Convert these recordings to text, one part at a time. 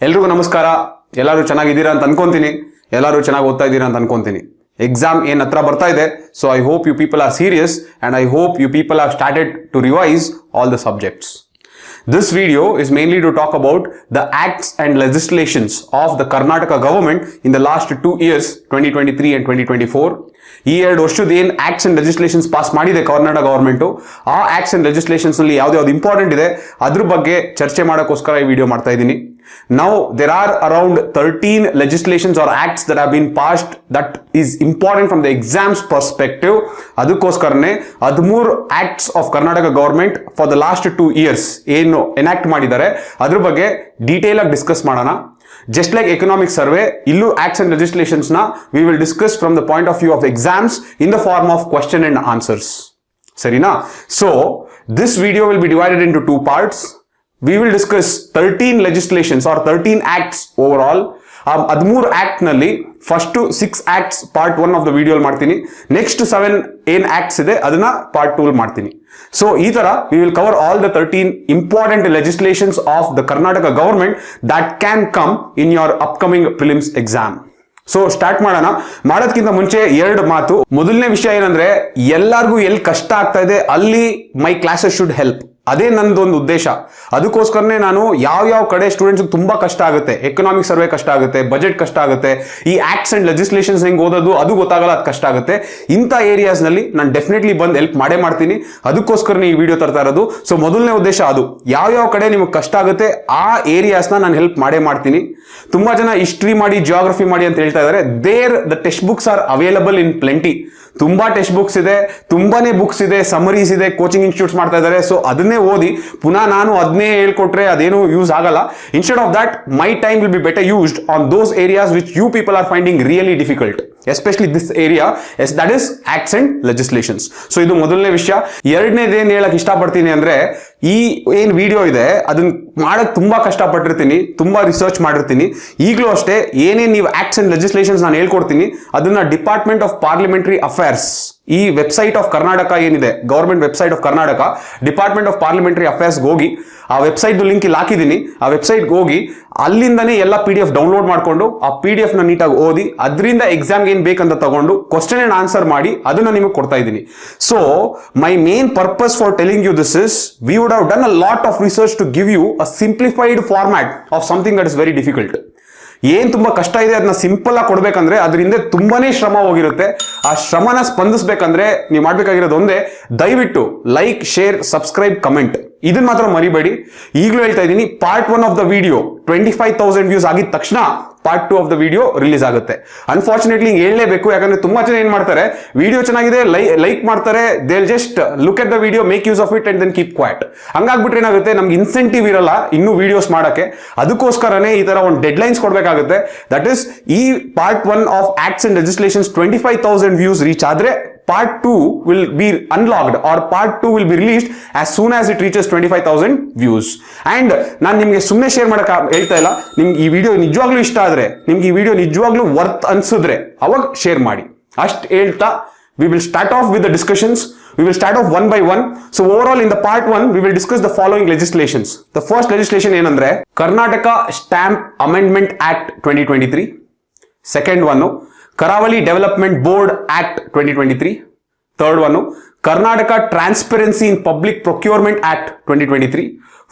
ಎಲ್ರಿಗೂ ನಮಸ್ಕಾರ. ಎಲ್ಲರೂ ಚೆನ್ನಾಗಿದ್ದೀರಾ ಅಂತ ಅನ್ಕೊಂತೀನಿ. ಎಲ್ಲರೂ ಚೆನ್ನಾಗಿ ಓದ್ತಾ ಇದ್ದೀರಾ ಅಂತ ಅನ್ಕೊಂತೀನಿ. ಎಕ್ಸಾಮ್ ಏನು ಹತ್ರ ಬರ್ತಾ ಇದೆ. So I hope you people are serious and I hope you people have started to revise all the subjects. This video is mainly to talk about the acts and legislations of the Karnataka government in the last 2 years, 2023 and 2024. ಈ 2 ವರ್ಷದ ಏನು acts and legislations pass ಮಾಡಿದೆ Karnataka government, ಆ acts and legislations ನಲ್ಲಿ ಯಾವ್ದು important ಇದೆ ಅದ್ರ ಬಗ್ಗೆ ಚರ್ಚೆ ಮಾಡೋಕ್ಕೋಸ್ಕರ ಈ ವಿಡಿಯೋ ಮಾಡ್ತಾ ಇದ್ದೀನಿ. Now there are around 13 legislations or acts that have been passed that is important from the exams perspective. ಅದಕ್ಕೋಸ್ಕರನೇ 13 acts of Karnataka government for the last 2 years ಏನು enact ಮಾಡಿದ್ದಾರೆ ಅದ್ರ ಬಗ್ಗೆ ಡೀಟೇಲ್ ಆಗಿ ಡಿಸ್ಕಸ್ ಮಾಡೋಣ. Just like economic survey, illu acts and legislations na we will discuss from the point of view of exams in the form of question and answers. Sarina? So this video will be divided into 2 parts. We will discuss 13 legislations or 13 acts overall. 13 act ನಲ್ಲಿ first 6 acts part 1 of the video ಅಲ್ಲಿ ಮಾಡ್ತೀನಿ. Next 7 ಏನ್ acts ಇದೆ ಅದನ್ನ part 2 ಅಲ್ಲಿ ಮಾಡ್ತೀನಿ. So ಈ ತರ we will cover all the 13 important legislations of the Karnataka government that can come in your upcoming prelims exam. So start ಮಾಡೋದಕ್ಕಿಂತ ಮುಂಚೆ 2 ಮಾತು. ಮೊದಲನೇ ವಿಷಯ ಏನಂದ್ರೆ, ಎಲ್ಲರಿಗೂ ಎಲ್ಲಿ ಕಷ್ಟ ಆಗ್ತಾ ಇದೆ ಅಲ್ಲಿ ಮೈ ಕ್ಲಾಸಸ್ ಶುಡ್ ಹೆಲ್ಪ್. ಅದೇ ನಂದೊಂದು ಉದ್ದೇಶ. ಅದಕ್ಕೋಸ್ಕರನೇ ನಾನು ಯಾವ ಕಡೆ ಸ್ಟೂಡೆಂಟ್ಸ್ ತುಂಬಾ ಕಷ್ಟ ಆಗುತ್ತೆ, ಎಕನಾಮಿಕ್ ಸರ್ವೆ ಕಷ್ಟ ಆಗುತ್ತೆ, ಬಜೆಟ್ ಕಷ್ಟ ಆಗುತ್ತೆ, ಈ ಆಕ್ಟ್ಸ್ ಅಂಡ್ ಲೆಜಿಸ್ಲೇಷನ್ಸ್ ಹೆಂಗ್ ಓದೋದು ಅದು ಗೊತ್ತಾಗಲ್ಲ, ಅದು ಕಷ್ಟ ಆಗುತ್ತೆ. ಇಂಥ ಏರಿಯಾಸ್ ನಲ್ಲಿ ನಾನು ಡೆಫಿನೆಟ್ಲಿ ಬಂದು ಹೆಲ್ಪ್ ಮಾಡೇ ಮಾಡ್ತೀನಿ. ಅದಕ್ಕೋಸ್ಕರನೇ ಈ ವಿಡಿಯೋ ತರ್ತಾ ಇರೋದು. ಸೊ ಮೊದಲನೇ ಉದ್ದೇಶ ಅದು. ಯಾವ ಕಡೆ ನಿಮಗೆ ಕಷ್ಟ ಆಗುತ್ತೆ ಆ ಏರಿಯಾಸ್ನ ನಾನು ಹೆಲ್ಪ್ ಮಾಡೇ ಮಾಡ್ತೀನಿ. ತುಂಬಾ ಜನ ಹಿಸ್ಟ್ರಿ ಮಾಡಿ, ಜಿಯೋಗ್ರಫಿ ಮಾಡಿ ಅಂತ ಹೇಳ್ತಾ ಇದ್ದಾರೆ. There the text books are available in plenty. ತುಂಬಾ ಟೆಕ್ಸ್ಟ್ ಬುಕ್ಸ್ ಇದೆ, ತುಂಬಾನೇ ಬುಕ್ಸ್ ಇದೆ, ಸಮರೀಸ್ ಇದೆ, ಕೋಚಿಂಗ್ ಇನ್ಸ್ಟಿಟ್ಯೂಟ್ಸ್ ಮಾಡ್ತಾ ಇದ್ದಾರೆ. ಸೊ ಅದನ್ನೇ ಓದಿ ಪುನಃ ನಾನು ಅದನ್ನೇ ಹೇಳ್ಕೊಟ್ರೆ ಅದೇನು ಯೂಸ್ ಆಗಲ್ಲ. Instead of that my time will be better used on those areas which you people are finding really difficult, especially this area, that is acts and legislations. So ಇದು ಮೊದಲನೇ ವಿಷಯ. ಎರಡನೇದೇನು ಹೇಳಕ್ ಇಷ್ಟಪಡ್ತೀನಿ ಅಂದ್ರೆ, ಈ ಏನ್ ವಿಡಿಯೋ ಇದೆ ಅದನ್ನ ಮಾಡಕ್ ತುಂಬಾ ಕಷ್ಟಪಟ್ಟಿರ್ತೀನಿ, ತುಂಬಾ ರಿಸರ್ಚ್ ಮಾಡಿರ್ತೀನಿ. ಈಗಲೂ ಅಷ್ಟೇ ಏನೇನ್ ನೀವು ಆಕ್ಟ್ಸ್ ಅಂಡ್ ಲೆಜಿಸ್ಲೇಷನ್ಸ್ ನಾನು ಹೇಳ್ಕೊಡ್ತೀನಿ ಅದನ್ನ ಡಿಪಾರ್ಟ್ಮೆಂಟ್ ಆಫ್ ಪಾರ್ಲಿಮೆಂಟರಿ ಅಫೇರ್ಸ್, ಈ ವೆಬ್ಸೈಟ್ ಆಫ್ ಕರ್ನಾಟಕ ಏನಿದೆ, government website of Karnataka, department of parliamentary ಅಫೇರ್ಸ್ಗೆ ಹೋಗಿ ಆ ವೆಬ್ಸೈಟ್ ಲಿಂಕ್ ಇಲ್ಲಿ ಹಾಕಿದ್ದೀನಿ. ಆ ವೆಬ್ಸೈಟ್ಗೆ ಹೋಗಿ ಅಲ್ಲಿಂದಾನೇ ಎಲ್ಲ PDF ಡೌನ್ಲೋಡ್ ಮಾಡ್ಕೊಂಡು ಆ PDF ನ ನೀಟಾಗಿ ಓದಿ ಅದರಿಂದ ಎಕ್ಸಾಮ್ಗೆ ಏನ್ ಬೇಕಂತ ತಗೊಂಡು ಕ್ವಶನ್ ಅಂಡ್ ಆನ್ಸರ್ ಮಾಡಿ ಅದನ್ನ ನಿಮಗೆ ಕೊಡ್ತಾ ಇದ್ದೀನಿ. So my main purpose for telling you this is, we would have done a lot of research to give you a simplified format of something that is very difficult. ಏನ್ ತುಂಬಾ ಕಷ್ಟ ಇದೆ ಅದನ್ನ ಸಿಂಪಲ್ ಆಗಿ ಕೊಡ್ಬೇಕಂದ್ರೆ ಅದರಿಂದ ತುಂಬಾನೇ ಶ್ರಮ ಹೋಗಿರುತ್ತೆ. ಆ ಶ್ರಮನ ಸ್ಪಂದಿಸಬೇಕಂದ್ರೆ ನೀವು ಮಾಡ್ಬೇಕಾಗಿರೋದು ಒಂದೇ, ದಯವಿಟ್ಟು ಲೈಕ್, ಶೇರ್, ಸಬ್ಸ್ಕ್ರೈಬ್, ಕಮೆಂಟ್, ಇದನ್ನ ಮಾತ್ರ ಮರಿಬೇಡಿ. ಈಗಲೂ ಹೇಳ್ತಾ ಇದ್ದೀನಿ, part 1 of the video 25,000 views ಆಗಿದ ತಕ್ಷಣ part 2 of the video release ಆಗುತ್ತೆ. ಅನ್ಫಾರ್ಚುನೇಟ್ಲಿ ಹೇಳಲೇಬೇಕು, ಯಾಕಂದ್ರೆ ತುಂಬಾ ಜನ ಏನ್ ಮಾಡ್ತಾರೆ, ವಿಡಿಯೋ ಚೆನ್ನಾಗಿದೆ ಲೈಕ್ ಮಾಡ್ತಾರೆ, they just look at the video, make use of it and then keep quiet. ಹಂಗಾಗ್ಬಿಟ್ರೆ ಏನಾಗುತ್ತೆ, ನಮ್ಗೆ ಇನ್ಸೆಂಟಿವ್ ಇರಲ್ಲ ಇನ್ನೂ ವಿಡಿಯೋಸ್ ಮಾಡಕ್ಕೆ. ಅದಕ್ಕೋಸ್ಕರನೇ ಈ ತರ ಒಂದು ಡೆಡ್ ಲೈನ್ಸ್ ಕೊಡ್ಬೇಕಾಗುತ್ತೆ. ದಟ್ ಇಸ್, ಈ part 1 of acts and legislations 25,000 views reach ಆದ್ರೆ part 2 will be unlocked or part 2 will be released as soon as it reaches 25,000 views. And ನಾನು ನಿಮಗೆ ಸುಮ್ಮನೆ ಶೇರ್ ಮಾಡಕ್ಕೆ ಹೇಳ್ತಾ ಇಲ್ಲ, ನಿಮ್ಗೆ ಈ ವಿಡಿಯೋ ನಿಜವಾಗ್ಲೂ ಇಷ್ಟ ಆದ್ರೆ, ನಿಮ್ಗೆ ಈ ವಿಡಿಯೋ ನಿಜವಾಗ್ಲೂ ವರ್ತ್ ಅನ್ಸಿದ್ರೆ ಅವಾಗ ಶೇರ್ ಮಾಡಿ. ಅಷ್ಟು ಹೇಳ್ತಾ we will start off with the discussions. We will start off one by one. So overall in the part 1 we will discuss the following legislations. The first legislation ಏನಂದ್ರೆ Karnataka Stamp Amendment Act 2023. Second one Karavali Development Board Act 2023. Third one Karnataka Transparency in Public Procurement Act 2023.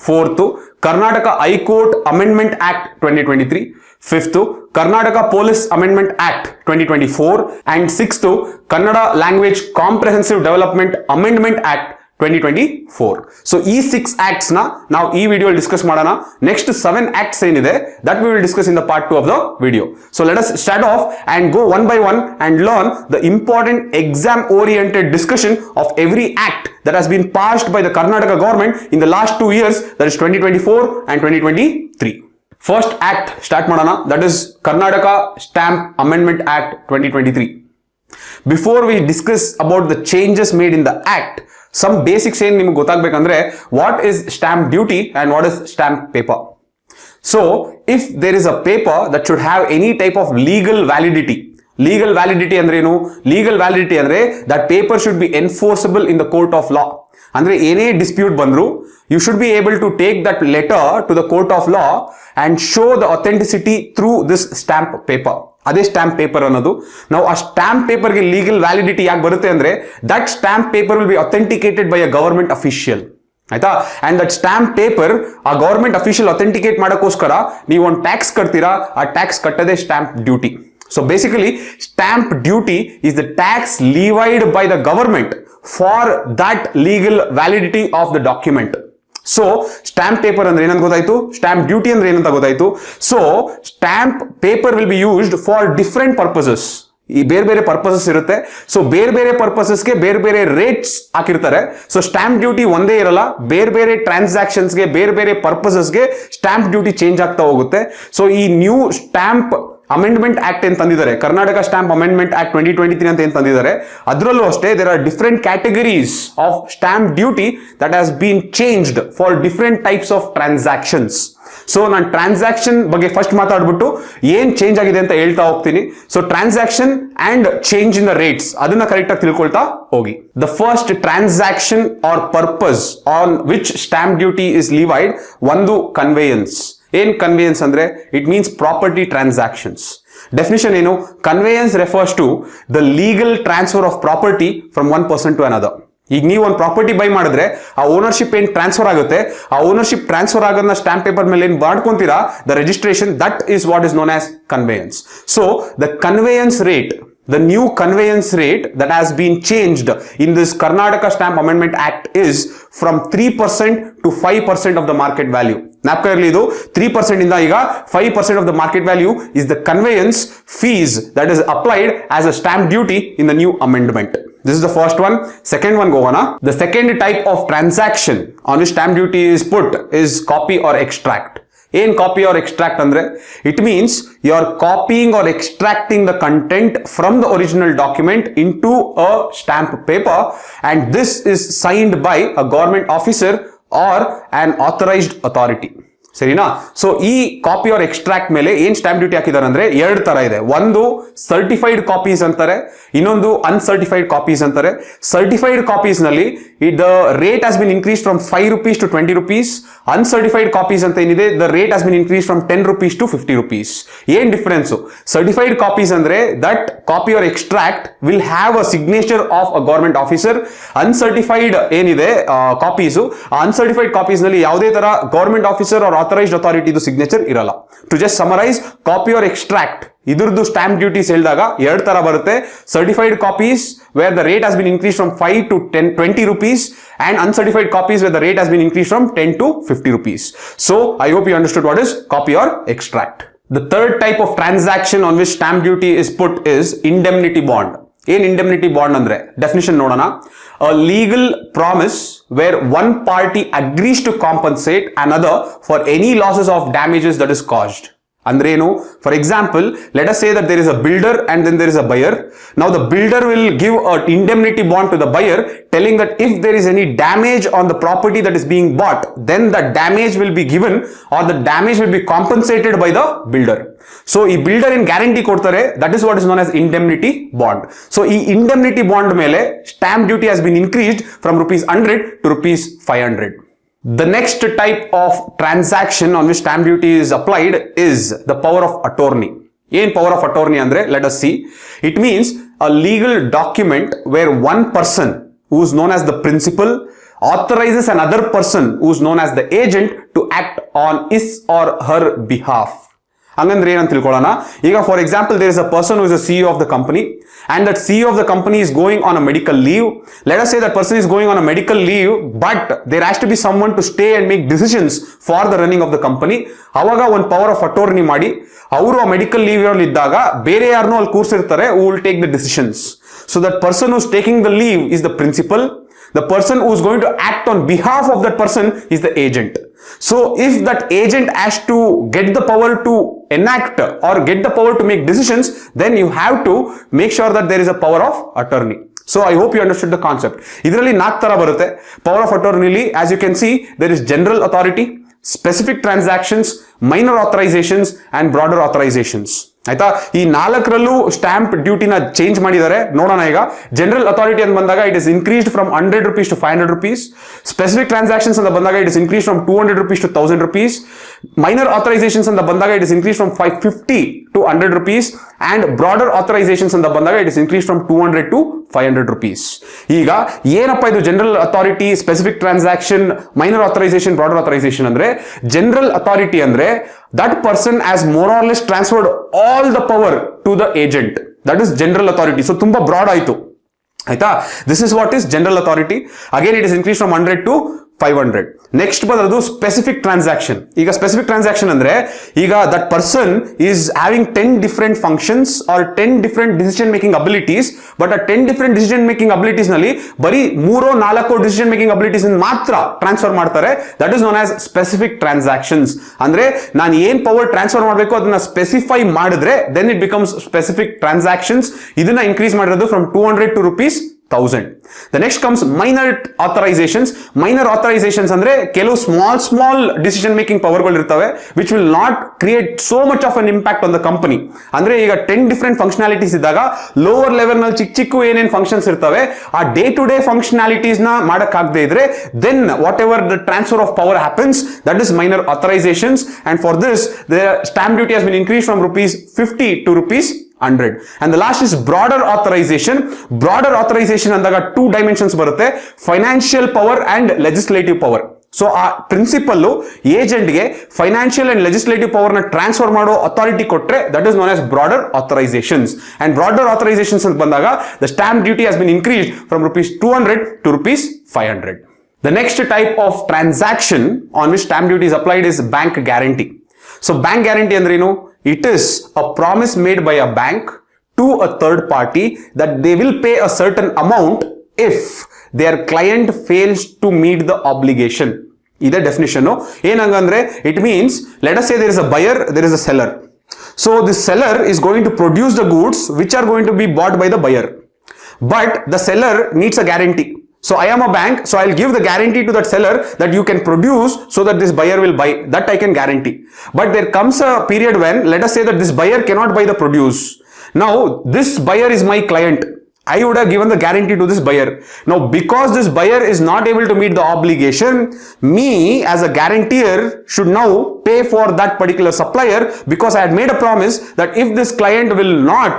Fourth Karnataka High Court Amendment Act 2023. Fifth Karnataka Police Amendment Act 2024. And sixth Kannada Language Comprehensive Development Amendment Act 2024. So ಈ 6 acts ನ ನಾವು ಈ video discuss ಮಾಡೋಣ. Next 7 acts ಏನಿದೆ that we will discuss in the part 2 of the video. So let us start off and go one by one and learn the important exam oriented discussion of every act that has been passed by the Karnataka government in the last 2 years, that is 2024 and 2023. First act start ಮಾಡೋಣ, that is Karnataka Stamp Amendment Act 2023. Before we discuss about the changes made in the act, some basics ಏನು ನಿಮಗೆ ಗೊತ್ತಾಗಬೇಕಂದ್ರೆ, what is stamp duty and what is stamp paper. So if there is a paper that should have any type of legal validity, legal validity ಅಂದ್ರೆ ಏನು? Legal validity ಅಂದ್ರೆ that paper should be enforceable in the court of law. ಅಂದ್ರೆ ಏನೇ dispute ಬಂದ್ರು you should be able to take that letter to the court of law and show the authenticity through this stamp paper. ಅದೇ stamp paper ಅನ್ನೋದು. ನಾವು ಆ stamp ಪೇಪರ್ಗೆ legal validity ಯಾಕೆ ಬರುತ್ತೆ ಅಂದ್ರೆ that stamp paper will be authenticated by a government official, ಆಯ್ತಾ. And that stamp paper ಆ ಗವರ್ಮೆಂಟ್ ಅಫಿಷಿಯಲ್ ಅಥೆಂಟಿಕೇಟ್ ಮಾಡೋಕ್ಕೋಸ್ಕರ ನೀವು ಒಂದು ಟ್ಯಾಕ್ಸ್ ಕಟ್ತೀರಾ, ಆ ಟ್ಯಾಕ್ಸ್ ಕಟ್ಟೋದೇ stamp duty. So basically, stamp duty is the tax levied by the government for that legal validity of the document. So stamp paper ಅಂದ್ರೆ ಏನಂತ ಗೊತ್ತಾಯ್ತು, ಸ್ಟಾಂಪ್ ಡ್ಯೂಟಿ ಅಂದ್ರೆ ಏನಂತ ಗೊತ್ತಾಯ್ತು. So stamp paper will be used for different purposes. ಈ ಬೇರೆ ಬೇರೆ purposes ಇರುತ್ತೆ. ಸೊ ಬೇರೆ ಬೇರೆ ಪರ್ಪಸಸ್ಗೆ ಬೇರೆ ಬೇರೆ ರೇಟ್ಸ್ ಹಾಕಿರ್ತಾರೆ. ಸೊ ಸ್ಟಾಂಪ್ ಡ್ಯೂಟಿ ಒಂದೇ ಇರಲ್ಲ, ಬೇರೆ ಬೇರೆ ಟ್ರಾನ್ಸಾಕ್ಷನ್ಸ್ಗೆ ಬೇರೆ ಬೇರೆ ಪರ್ಪಸಸ್ಗೆ ಸ್ಟಾಂಪ್ ಡ್ಯೂಟಿ ಚೇಂಜ್ ಆಗ್ತಾ ಹೋಗುತ್ತೆ. ಸೊ ಈ ನ್ಯೂ ಸ್ಟಾಂಪ್ ಅಮೆಂಡ್ಮೆಂಟ್ ಆಕ್ಟ್ ಏನ್ ತಂದಿದ್ದಾರೆ, ಕರ್ನಾಟಕ ಸ್ಟಾಂಪ್ ಅಮೆಂಡ್ಮೆಂಟ್ ಆಕ್ಟ್ 2023 ಅಂತ ಏನ್ ತಂದಿದ್ದಾರೆ, ಅದರಲ್ಲೂ ಅಷ್ಟೇ there are different categories of stamp duty that has been changed for different types of transactions. So ನಾನು ಟ್ರಾನ್ಸಾಕ್ಷನ್ ಬಗ್ಗೆ ಫಸ್ಟ್ ಮಾತಾಡ್ಬಿಟ್ಟು ಏನ್ ಚೇಂಜ್ ಆಗಿದೆ ಅಂತ ಹೇಳ್ತಾ ಹೋಗ್ತೀನಿ. So transaction and change in the rates ಅದನ್ನ ಕರೆಕ್ಟ್ ಆಗಿ ತಿಳ್ಕೊಳ್ತಾ ಹೋಗಿ. The first transaction are purpose on which stamp duty is levied, ಒಂದು ಕನ್ವೇಯನ್ಸ್. ಏನ್ ಕನ್ವೇಯನ್ಸ್ ಅಂದ್ರೆ it means property transactions. Definition ಏನು, conveyance refers to the legal transfer of property from one person to another. ಈಗ ನೀವು ಒಂದು property by ಮಾಡಿದ್ರೆ ಆ ownership ಏನ್ ಟ್ರಾನ್ಸ್ಫರ್ ಆಗುತ್ತೆ, ಆ ಓನರ್ಶಿಪ್ ಟ್ರಾನ್ಸ್ಫರ್ ಆಗೋದನ್ನ ಸ್ಟಾಂಪ್ ಪೇಪರ್ ಮೇಲೆ ಏನ್ ಮಾಡ್ಕೊಂತೀರಾ, the registration, that is what is known as conveyance. So the conveyance rate, the new conveyance rate that has been changed in this Karnataka Stamp Amendment Act is from 3% to 5% of the market value. ಜ್ಞಾಪಕ ಇರಲಿ, ಇದು 3% ಇಂದ ಈಗ 5% of the market value is the conveyance fees that is applied as a stamp duty in the new amendment. This is the first one. Second one, go on. The second type of transaction on which stamp duty is put is copy or extract. ಏನ್ copy or extract ಅಂದ್ರೆ it means you are copying or extracting the content from the original document into a stamp paper and this is signed by a government officer or an authorized authority. ಸರಿನಾ. So ಈ copy or extract ಮೇಲೆ ಏನ್ stamp duty ಹಾಕಿದ್ದಾರೆ ಅಂದ್ರೆ ಎರಡು ತರ ಇದೆ. ಒಂದು ಸರ್ಟಿಫೈಡ್ ಕಾಪೀಸ್ ಅಂತಾರೆ, ಇನ್ನೊಂದು ಅನ್ಸರ್ಟಿಫೈಡ್ ಕಾಪೀಸ್ ಅಂತಾರೆ. ಸರ್ಟಿಫೈಡ್ ಕಾಪೀಸ್ ನಲ್ಲಿ the rate has been increase from 5 rupees to 20 rupees. Uncertified copies ಅಂತ ಏನಿದೆ, the rate has been increase from 10 rupees to 50 rupees. ಏನ್ ಡಿಫರೆನ್ಸ್? ಸರ್ಟಿಫೈಡ್ ಕಾಪೀಸ್ ಅಂದ್ರೆ that copy or extract will have a signature of a government officer. Uncertified ಏನಿದೆ copies, uncertified copies ನಲ್ಲಿ ಯಾವುದೇ ತರ government officer or authorized authority ಇದು signature ಇರಲ್ಲ. To just summarise, copy or extract ಇದ್ರದ್ದು stamp duties ಹೇಳಿದಾಗ ಎರಡು ತರ ಬರುತ್ತೆ. Certified copies where the rate has been increase from 5 to 20 rupees and uncertified copies where the rate has been increased from 10 to 50 rupees. So I hope you understood what is copy or extract. The third type of transaction on which stamp duty is put is indemnity bond. ಏನ್ indemnity bond ಅಂದ್ರೆ definition ನೋಡೋಣ. a legal promise where one party agrees to compensate another for any losses of damages that is caused. ಅಂದ್ರೆ ಏನು? For example, let us say that there is a builder and then there is a buyer. Now the builder will give a indemnity bond to the buyer telling that if there is any damage on the property that is being bought, then the damage will be given or the damage will be compensated by the builder. So ಈ builder ಏನ್ guarantee ಕೊಡ್ತಾರೆ, that is what is known as indemnity bond. So ಈ indemnity bond ಮೇಲೆ stamp duty has been increased from ₹100 to ₹500. The next type of transaction on which stamp duty is applied is the power of attorney. ಏನ್ power of attorney ಅಂದ್ರೆ, let us see. It means a legal document where one person who is known as the principal authorizes another person who is known as the agent to act on his or her behalf. ಹಂಗಂದ್ರೆ ಏನಂತ ತಿಳ್ಕೊಳ್ಳೋಣ. ಈಗ for example, there is a person who is a CEO of the company and that CEO of the company is going on a medical leave. Let us say that person is going on a medical leave, but there has to be someone to stay and make decisions for the running of the company. ಅವಾಗ ಒಂದು power of attorney ಮಾಡಿ ಅವರು ಆ medical leave ಅಲ್ಲಿ ಇದ್ದಾಗ ಬೇರೆ ಯಾರನ್ನೂ ಅಲ್ಲಿ ಕೂರಿಸಿರ್ತಾರೆ, who will take the decisions. So that person who is taking the leave is the principal. The person who is going to act on behalf of that person is the agent. So if that agent has to get the power to enact or get the power to make decisions, then you have to make sure that there is a power of attorney. So I hope you understood the concept. ಇದರಲ್ಲಿ 4 ತರ ಬರುತ್ತೆ power of ಅಟಾರ್ನಿಲಿ. as you can see, there is general authority, specific transactions, minor authorizations and broader authorizations. ಆಯ್ತಾ. ಈ 4ರಲ್ಲೂ stamp ಡ್ಯೂಟಿನ change ಮಾಡಿದ್ದಾರೆ. ನೋಡೋಣ ಈಗ. General authority ಅಂತ ಬಂದಾಗ it is increased from 100 rupees to 500 rupees. Specific transactions ಅಂತ ಬಂದಾಗ it is increase from 200 rupees to 1000 rupees. Minor authorisations ಅಂತ ಬಂದಾಗ it is increase from 550 to 100 rupees. And broader authorisations ಅಂತ ಬಂದಾಗ it is increase from 200 to 500 rupees. ಈಗ ಏನಪ್ಪ ಇದು general authority, specific transaction, minor authorisation, broader authorisation ಅಂದ್ರೆ, general authority ಅಂದ್ರೆ that person has more or less transferred all the power to the agent. That is general authority. So ತುಂಬಾ broad ಆಯ್ತು ಆಯ್ತಾ. This is what is general authority. Again it is increase from 100 to 500. Next ಬಂದದ್ದು specific transaction. ಈಗ specific transaction ಅಂದ್ರೆ ಈಗ that person is having 10 different functions or 10 different decision making abilities. But ಆ 10 different decision making abilities ನಲ್ಲಿ ಬರೀ 3-4 decision making abilities ಮಾತ್ರ transfer ಮಾಡ್ತಾರೆ. That is known as specific transactions. ಅಂದ್ರೆ ನಾನು ಏನ್ ಪವರ್ ಟ್ರಾನ್ಸ್ಫರ್ ಮಾಡಬೇಕು ಅದನ್ನ ಸ್ಪೆಸಿಫೈ ಮಾಡಿದ್ರೆ then it becomes specific transactions. ಇದನ್ನ ಇನ್ಕ್ರೀಸ್ ಮಾಡಿರೋದು from 200 to rupees 1000. The next comes minor authorizations. Minor authorizations ಅಂದ್ರೆ ಕೆಲವು ಸ್ಮಾಲ್ ಡಿಸಿಷನ್ ಮೇಕಿಂಗ್ ಪವರ್ಗಳು ಇರ್ತವೆ which will not create so much of an impact on the company. ಅಂದ್ರೆ ಈಗ 10 different functionalities ಇದ್ದಾಗ lower level ನಲ್ಲಿ ಚಿಕ್ಕ ಏನೇನ್ ಫಂಕ್ಷನ್ಸ್ ಇರ್ತವೆ ಆ ಡೇ ಟು ಡೇ ಫಂಕ್ಷನಾಲಿಟೀಸ್ ನ ಮಾಡಕ್ಕಾಗದೇ ಇದ್ರೆ then whatever the transfer of power happens that is minor authorizations. And for this the stamp duty has been increased from rupees 50 to rupees 100. And the last is broader authorization. Broader authorization ಅಂದಾಗ 2 dimensions ಬರುತ್ತೆ, financial power and legislative power. So ಆ principal agent ಗೆ financial and legislative power ನ transfer ಮಾಡೋ authority ಕೊಟ್ರೆ that is known as broader authorisations. And broader authorisations ಅಂತ ಬಂದಾಗ the stamp duty has been increased from rupees 200 to rupees 500. The next type of transaction on which stamp duty is applied is bank guarantee. So bank guarantee ಅಂದ್ರೆ ಏನು? It is a promise made by a bank to a third party that they will pay a certain amount if their client fails to meet the obligation. Ida definition ಏನಂಗಂದ್ರೆ it means let us say there is a buyer, there is a seller. So the seller is going to produce the goods which are going to be bought by the buyer, but the seller needs a guarantee. So I am a bank, so I'll give the guarantee to that seller that you can produce so that this buyer will buy. That I can guarantee. But there comes a period when, let us say that this buyer cannot buy the produce. Now, this buyer is my client. I would have given the guarantee to this buyer. Now, because this buyer is not able to meet the obligation, me as a guarantor should now pay for that particular supplier because I had made a promise that if this client will not,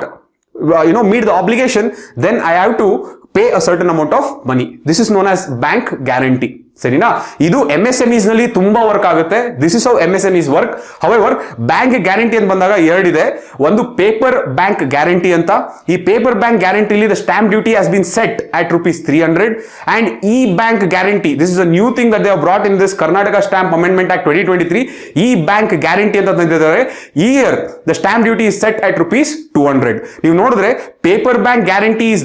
meet the obligation, then I have to pay a certain amount of money. This is known as bank guarantee. ಸರಿನಾ? ಇದು MSMEs ನಲ್ಲಿ ತುಂಬಾ work ಆಗುತ್ತೆ. This is how MSMEs work. However bank guarantee ಅಂತ ಬಂದಾಗ ಎರಡಿದೆ. ಒಂದು paper bank guarantee ಅಂತ. ಈ ಪೇಪರ್ ಬ್ಯಾಂಕ್ ಗ್ಯಾರಂಟಿಲಿ the stamp duty has been set at rupees 300. And e bank guarantee, this is a new thing that they have brought in this Karnataka stamp amendment act 2023. E bank guarantee ಅಂತ ತಂದಿದ್ದಾರೆ. Here the stamp duty is set at rupees 200. ನೀವು ನೋಡಿದ್ರೆ paper bank guarantee is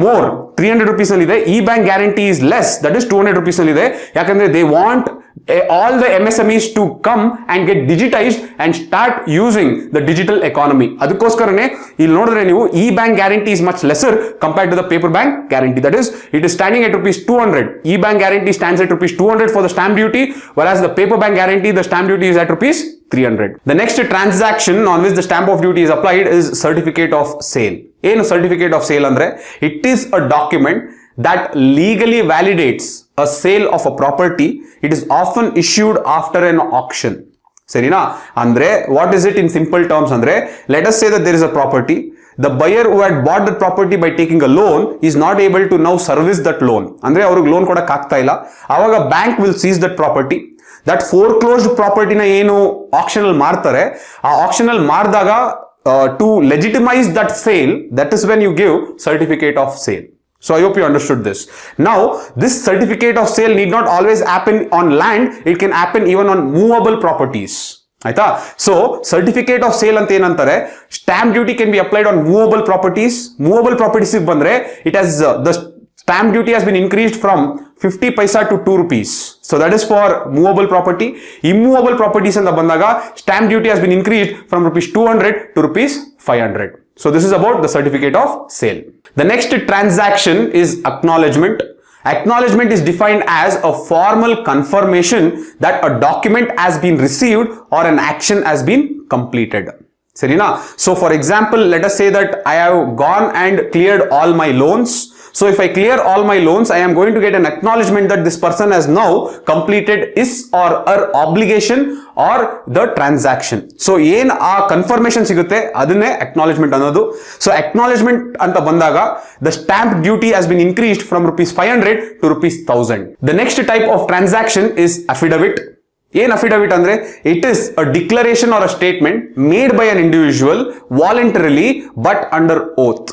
more 300 rupees ಅಲ್ಲಿ ಇದೆ. E bank guarantee is less, that is 200 rupees ಅಲ್ಲಿ ಇದೆ. ಯಾಕಂದ್ರೆ they want all the MSMEs to come and get digitized and start using the digital economy. ಅದಕ್ಕೋಸ್ಕರನೇ ಇಲ್ಲಿ ನೋಡಿದ್ರೆ ನೀವು E bank guarantee is much lesser compared to the paper bank guarantee. That is, it is standing at rupees 200. E bank guarantee stands at rupees 200 for the stamp duty, whereas the paper bank guarantee, the stamp duty is at rupees 300. The next transaction on which the stamp of duty is applied is certificate of sale. ಏನು certificate of sale ಅಂದ್ರೆ? It is a document that legally validates a sale of a property. It is often issued after an auction. Sarina? Andre, what is it in simple terms? Andre, let us say that there is a property. The buyer who had bought the property by taking a loan is not able to now service that loan. Andre, avrige loan kodak aagta illa. Avaga bank will seize that property. That foreclosed property na ಏನು auction ಅಲ್ಲಿ ಮಾರ್ತಾರೆ, ಆ auction ಅಲ್ಲಿ ಮಾರಿದಾಗ to legitimize that sale, that is when you give certificate of sale. So I hope you understood this. Now, this certificate of sale need not always happen on land. It can happen even on movable properties. ಆಯ್ತಾ? So, certificate of sale ಅಂತ ಏನಂತಾರೆ? Stamp duty can be applied on movable properties. Movable properties ಬಂದ್ರೆ it has the stamp duty has been increased from 50 paisa to 2 rupees. So that is for movable property. Immovable properties ಅಂತ ಬಂದಾಗ stamp duty has been increased from rupees 200 to rupees 500. So this is about the certificate of sale. The next transaction is acknowledgement. Acknowledgement is defined as a formal confirmation that a document has been received or an action has been completed. Serina? So for example, let us say that I have gone and cleared all my loans. So if I clear all my loans, I am going to get an acknowledgement that this person has now completed his or her obligation or the transaction. So ಏನ್ ಆ confirmation ಸಿಗುತ್ತೆ ಅದನ್ನೇ acknowledgement ಅನ್ನೋದು. So acknowledgement ಅಂತ ಬಂದಾಗ the stamp duty has been increased from ₹500 to ₹1000. The next type of transaction is affidavit. ಏನ್ affidavit ಅಂದ್ರೆ it is a declaration or a statement made by an individual voluntarily but under oath.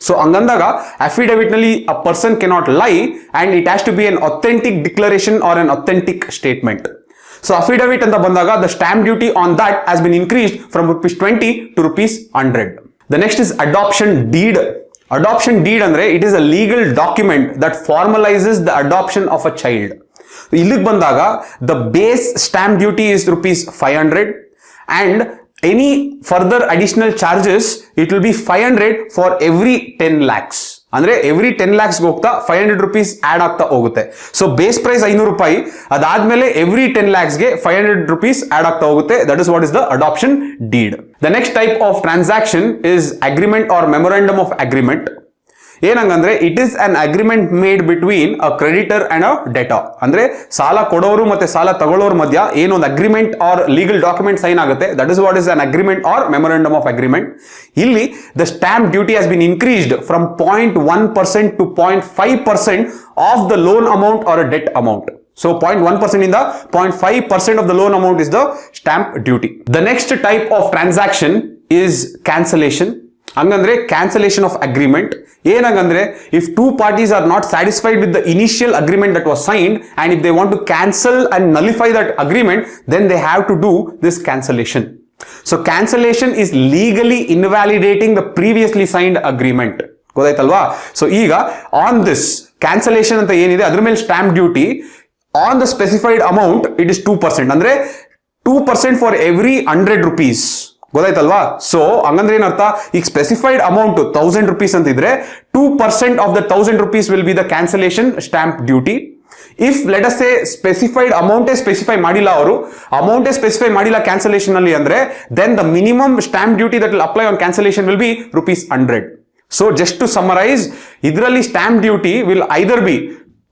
So ಹಂಗಂದಾಗ affidavit ನಲ್ಲಿ a person cannot lie and it has to be an authentic declaration or an authentic statement. So affidavit ಅಂತ ಬಂದಾಗ the stamp duty on that has been increased from ₹20 to ₹100. The next is adoption deed. Adoption deed ಅಂದ್ರೆ it is a legal document that formalises the adoption of a child. ಇಲ್ಲಿಗೆ ಬಂದಾಗ the base stamp duty is ₹500 and any further additional charges it will be 500 for every 10 lakhs. ಅಂದ್ರೆ every 10 lakhs ಹೋಗ್ತಾ ₹500 add ಆಗ್ತಾ ಹೋಗುತ್ತೆ. So base price ₹500, ಅದಾದ್ಮೇಲೆ every 10 lakhs ಗೆ ₹500 add ಆಗ್ತಾ ಹೋಗುತ್ತೆ. That is what is the adoption deed. The next type of transaction is agreement or memorandum of agreement. ಏನಂಗಂದ್ರೆ it is an agreement made between a creditor and a debtor. ಅಂದ್ರೆ ಸಾಲ ಕೊಡೋರು ಮತ್ತೆ ಸಾಲ ತಗೊಳ್ಳೋರ ಮಧ್ಯ ಏನೊಂದು agreement or legal document sign ಆಗುತ್ತೆ. That is what is an agreement or memorandum of agreement. ಇಲ್ಲಿ the stamp duty has been increased from 0.1% to 0.5% of the loan amount or a debt amount. So 0.1% ಇಂದ 0.5% of the loan amount is the stamp duty. The next type of transaction is cancellation. ಹಂಗಂದ್ರೆ cancellation of agreement. ಏನಂಗಂದ್ರೆ if two parties are not satisfied with the initial agreement that was signed and if they want to cancel and nullify that agreement then they have to do this cancellation. So cancellation is legally invalidating the previously signed agreement. ಗೊತ್ತಾಯ್ತಲ್ವಾ? So ಈಗ on this cancellation ಅಂತ ಏನಿದೆ ಅದ್ರ ಮೇಲೆ stamp duty on the specified amount it is 2%. ಅಂದ್ರೆ 2% for every ₹100. ಗೊತ್ತಾಯ್ತಲ್ವಾ? So ಹಂಗಂದ್ರೆ ಏನರ್ಥ, ಈಗ ಸ್ಪೆಸಿಫೈಡ್ ಅಮೌಂಟ್ ₹1000 ಅಂತ ಇದ್ರೆ 2% of the ₹1000 will be the cancellation stamp duty. If let us say specified ಅಮೌಂಟೇ ಸ್ಪೆಸಿಫೈ ಮಾಡಿಲ್ಲ, ಅವರು ಅಮೌಂಟೇ ಸ್ಪೆಸಿಫೈ ಮಾಡಿಲ್ಲ ಕ್ಯಾನ್ಸಲೇಷನ್ ಅಲ್ಲಿ ಅಂದ್ರೆ then the minimum stamp duty that will apply on cancellation will be ₹100. So just to summarise, ಇದರಲ್ಲಿ stamp duty will either be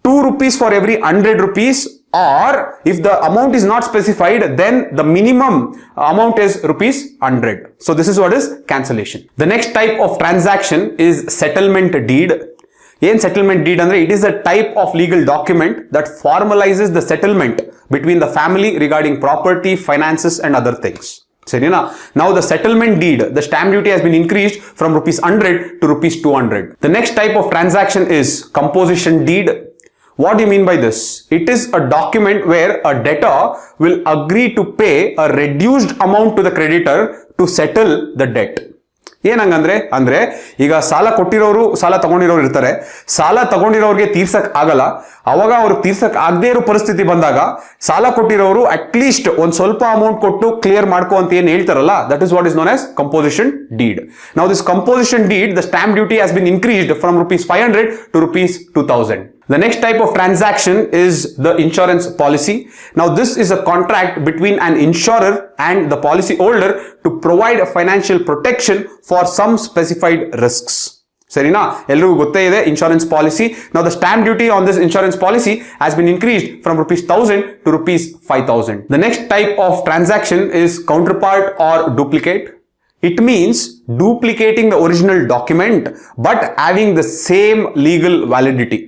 ₹2 for every ₹100, or if the amount is not specified, then the minimum amount is ₹100. So this is what is cancellation. The next type of transaction is settlement deed. Yen settlement deed andre it is a type of legal document that formalizes the settlement between the family regarding property, finances and other things. Serina? Now the settlement deed, the stamp duty has been increased from ₹100 to ₹200. The next type of transaction is composition deed. What do you mean by this? It is a document where a debtor will agree to pay a reduced amount to the creditor to settle the debt. ಏನಂಗಂದ್ರೆ ಅಂದ್ರೆ ಈಗ ಸಾಲ ಕೊಟ್ಟಿರೋರು ಸಾಲ ತಗೊಂಡಿರೋರು ಇರ್ತಾರೆ, ಸಾಲ ತಗೊಂಡಿರೋರಿಗೆ ತೀರ್ಸಕ್ ಆಗಲ್ಲ, ಅವಾಗ ಅವ್ರು ತೀರ್ಸಕ್ ಆಗದೇ ಇರೋ ಪರಿಸ್ಥಿತಿ ಬಂದಾಗ ಸಾಲ ಕೊಟ್ಟಿರೋರು ಅಟ್ ಲೀಸ್ಟ್ ಒಂದ್ ಸ್ವಲ್ಪ ಅಮೌಂಟ್ ಕೊಟ್ಟು ಕ್ಲಿಯರ್ ಮಾಡ್ಕೋ ಅಂತ ಏನ್ ಹೇಳ್ತಾರಲ್ಲ, that is what is known as composition deed. Now this composition deed, the stamp duty has been increased from ₹500 to ₹2000. The next type of transaction is the insurance policy. Now this is a contract between an insurer and the policy holder to provide financial protection for some specified risks. Serina? Ellarigu gotte ide insurance policy. Now the stamp duty on this insurance policy has been increased from ₹1000 to ₹5000. The next type of transaction is counterpart or duplicate. It means duplicating the original document but having the same legal validity.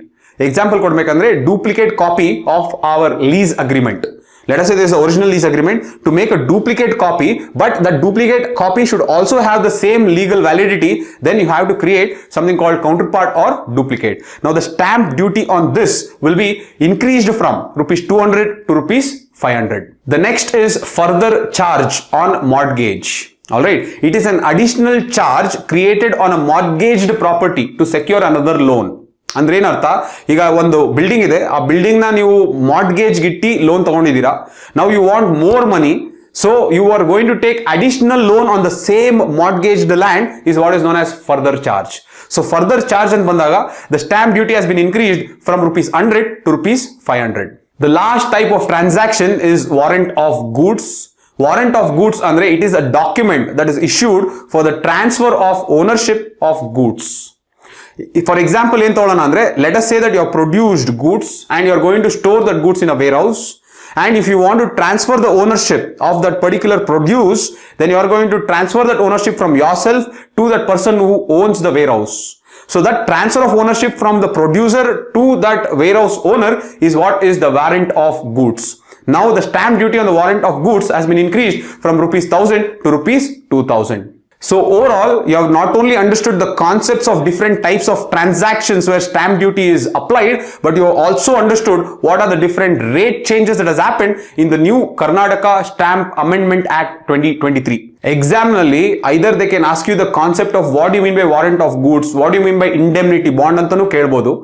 Example kodbekandre duplicate copy of our lease agreement. Let us say there is an original lease agreement. To make a duplicate copy, but that duplicate copy should also have the same legal validity, then you have to create something called counterpart or duplicate. Now the stamp duty on this will be increased from ₹200 to ₹500. The next is further charge on mortgage. Alright, it is an additional charge created on a mortgaged property to secure another loan. ಅಂದ್ರೆ ಏನರ್ಥ, ಈಗ ಒಂದು building ಇದೆ, ಆ building ನ ನೀವು mortgage ಗಿಟ್ಟಿ loan ತಗೊಂಡಿದ್ದೀರಾ. ನಾವು you want more money, so you are going to take additional loan on the same mortgaged land is what is known as further charge. So further charge ಅಂತ ಬಂದಾಗ the stamp duty has been increased from ₹100 to ₹500. The last type of transaction is warrant of goods. Warrant of goods andre it is a document that is issued for the transfer of ownership of goods. For example, ಏನು ತಗೊಳ್ಳೋಣ ಅಂದ್ರೆ, let us say that you have produced goods and you are going to store that goods in a warehouse, and if you want to transfer the ownership of that particular produce, then you are going to transfer that ownership from yourself to that person who owns the warehouse. So that transfer of ownership from the producer to that warehouse owner is what is the warrant of goods. Now the stamp duty on the warrant of goods has been increased from ₹1,000 to ₹2,000. So overall, you have not only understood the concepts of different types of transactions where stamp duty is applied, but you have also understood what are the different rate changes that has happened in the new Karnataka Stamp Amendment Act 2023. Examnally, either they can ask you the concept of what do you mean by warrant of goods, what do you mean by indemnity bond antanu kelbodu,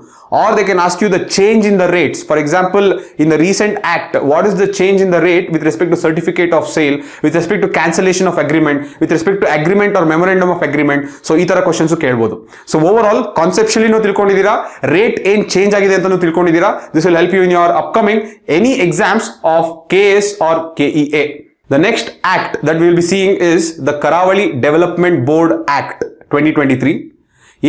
or they can ask you the change in the rates. For example, in the recent act, what is the change in the rate with respect to certificate of sale, with respect to cancellation of agreement, with respect to agreement or memorandum of agreement. So ee tara questions kelbodu. So overall, conceptually no tilkondidira, rate en change agide antanu tilkondidira. This will help you in your upcoming any exams of KS or KEA. The next act that we will be seeing is the Karavali Development Board Act 2023.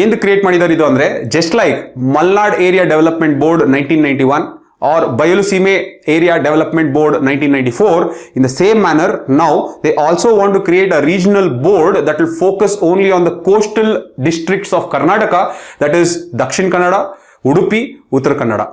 ಏನು create ಮಾಡಿದ್ದಾರೆ ಇದು ಅಂದ್ರೆ, just like Malnad area development board 1991 or Bayalusime Area Development Board 1994, in the same manner now they also want to create a regional board that will focus only on the coastal districts of Karnataka, that is Dakshin Kannada, Udupi, Uttara Kannada.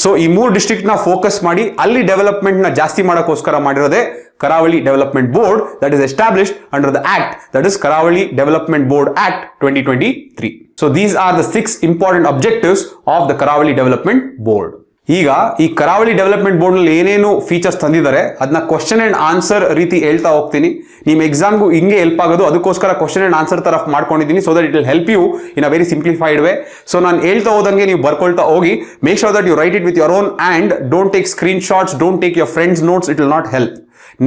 So ಈ ಮೂರು district ನ focus ಮಾಡಿ ಅಲ್ಲಿ development ನ ಜಾಸ್ತಿ ಮಾಡೋಕ್ಕೋಸ್ಕರ ಮಾಡಿರೋದೇ Karavali Development Board that is established under the act, that is Karavali Development Board Act 2023. So these are the 6 important objectives of the Karavali Development Board. ಈಗ ಈ ಕರಾವಳಿ ಡೆವಲಪ್ಮೆಂಟ್ ಬೋರ್ಡ್ ನಲ್ಲಿ ಏನೇನು ಫೀಚರ್ಸ್ ತಂದಿದ್ದಾರೆ ಅದನ್ನ ಕ್ವಶನ್ ಅಂಡ್ ಆನ್ಸರ್ ರೀತಿ ಹೇಳ್ತಾ ಹೋಗ್ತೀನಿ. ನಿಮ್ಮ ಎಕ್ಸಾಮ್ಗೂ ಹಿಂಗೆ ಹೆಲ್ಪ್ ಆಗೋದು, ಅದಕ್ಕೋಸ್ಕರ ಕ್ವಶನ್ ಅಂಡ್ ಆನ್ಸರ್ ತರ ಮಾಡ್ಕೊಂಡಿದ್ದೀನಿ, so that it will help you in a very simplified way. So ನಾನು ಹೇಳ್ತಾ ಹೋದಂಗೆ ನೀವು ಬರ್ಕೊಳ್ತಾ ಹೋಗಿ, make sure that you write it with your own hand, don't take screenshots, don't take your friends notes, it will not help.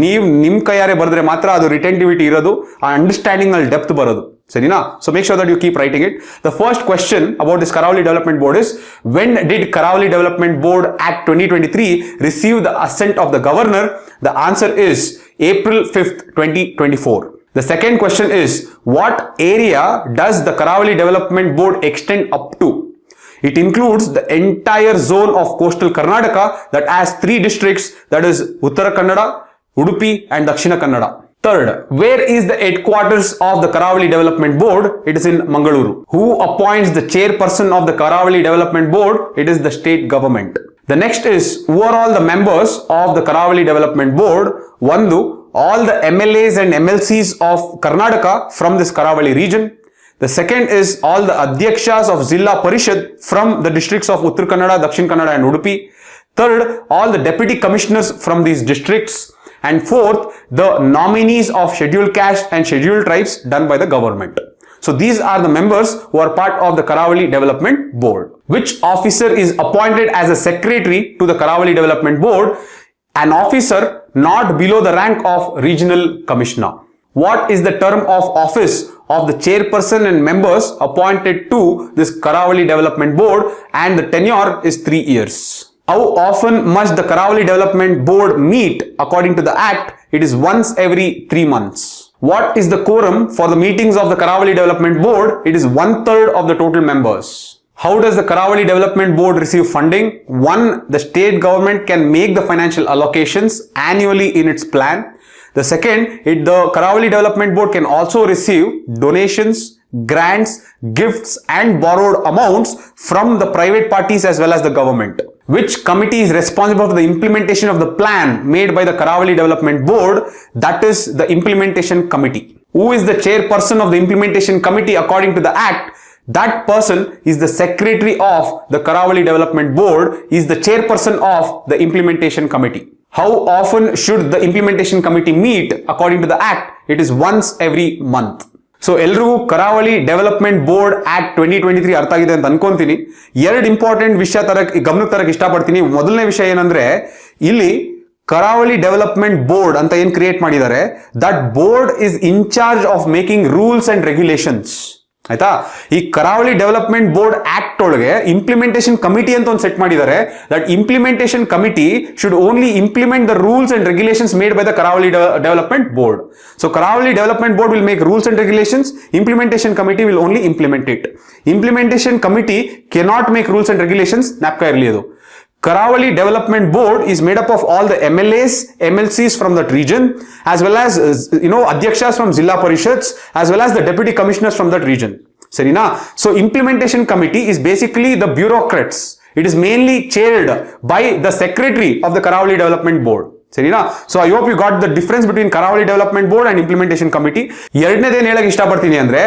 ನೀವು ನಿಮ್ಮ ಕೈಯಾರೆ ಬರೆದ್ರೆ ಮಾತ್ರ ಅದು ರಿಟೆಂಟಿವಿಟಿ ಇರೋದು, ಆ ಅಂಡರ್ಸ್ಟ್ಯಾಂಡಿಂಗ್ ನಲ್ಲಿ ಡೆಪ್ತ್ ಬರೋದು, ಸರಿನಾ? So make sure that you keep writing it. The first question about this Karavali Development Board is, when did Karavali Development Board Act 2023 receive the assent of the governor? The answer is April 5th, 2024. The second question is, what area does the Karavali Development Board extend up to? It includes the entire zone of coastal Karnataka that has 3 districts, that is Uttara Kannada, Udupi and Dakshina Kannada. Third, where is the headquarters of the Karavali Development Board? It is in Mangaluru. Who appoints the chairperson of the Karavali Development Board? It is the state government. The next is, who are all the members of the Karavali Development Board? One, all the MLAs and MLCs of Karnataka from this Karavali region. The second is all the Adhyakshas of Zilla Parishad from the districts of Uttara Kannada, Dakshin Kannada and Udupi. Third, all the deputy commissioners from these districts. And fourth, the nominees of scheduled caste and scheduled tribes done by the government. So these are the members who are part of the Karavali Development Board. Which officer is appointed as a secretary to the Karavali Development Board? An officer not below the rank of regional commissioner. What is the term of office of the chairperson and members appointed to this Karavali Development Board? And the tenure is 3 years. How often must the Karavali Development Board meet? According to the Act, it is once every 3 months. What is the quorum for the meetings of the Karavali Development Board? It is 1/3 of the total members. How does the Karavali Development Board receive funding? 1. The state government can make the financial allocations annually in its plan. The second, the Karavali Development Board can also receive donations, grants, gifts and borrowed amounts from the private parties as well as the government. Which committee is responsible for the implementation of the plan made by the Karavali Development Board? That is the implementation committee. Who is the chairperson of the implementation committee according to the Act? That person is the secretary of the Karavali Development Board, is the chairperson of the implementation committee. How often should the implementation committee meet? According to the Act, it is once every month. So ಎಲ್ರಿಗೂ ಕರಾವಳಿ development board act 2023 ಅರ್ಥ ಆಗಿದೆ ಅಂತ ಅನ್ಕೊಂತೀನಿ. 2 important ವಿಷಯ ಗಮನಕ್ಕೆ ತರಕ್ಕೆ ಇಷ್ಟಪಡ್ತೀನಿ. ಮೊದಲನೇ ವಿಷಯ ಏನಂದ್ರೆ, ಇಲ್ಲಿ ಕರಾವಳಿ ಡೆವಲಪ್ಮೆಂಟ್ ಬೋರ್ಡ್ ಅಂತ ಏನ್ ಕ್ರಿಯೇಟ್ ಮಾಡಿದ್ದಾರೆ, that board is in charge of making rules and regulations. ಆಯ್ತಾ. ಈ ಕರಾವಳಿ ಡೆವಲಪ್ಮೆಂಟ್ ಬೋರ್ಡ್ ಆಕ್ಟ್ ಒಳಗೆ ಇಂಪ್ಲಿಮೆಂಟೇಷನ್ ಕಮಿಟಿ ಅಂತ ಒಂದು ಸೆಟ್ ಮಾಡಿದ್ದಾರೆ. That implementation committee should only implement the rules and regulations made by the ಕರಾವಳಿ ಡೆವಲಪ್ಮೆಂಟ್ ಬೋರ್ಡ್. ಸೊ ಕರಾವಳಿ development board will make rules and regulations, implementation committee will only implement it. Implementation committee cannot make rules and regulations, ಜ್ಞಾಪಕ ಇರಲಿ ಅದು. Karavali Development Board is made up of all the MLAs, MLCs from that region, as well as, Adhyakshas from Zilla Parishads, as well as the Deputy Commissioners from that region. Sarina? So, Implementation Committee is basically the bureaucrats. It is mainly chaired by the Secretary of the Karavali Development Board. Sarina? So, I hope you got the difference between Karavali Development Board and Implementation Committee. ಎರಡನೇದೇನು ಹೇಳಕ್ಕೆ ಇಷ್ಟಪಡ್ತೀನಿ ಅಂದ್ರೆ,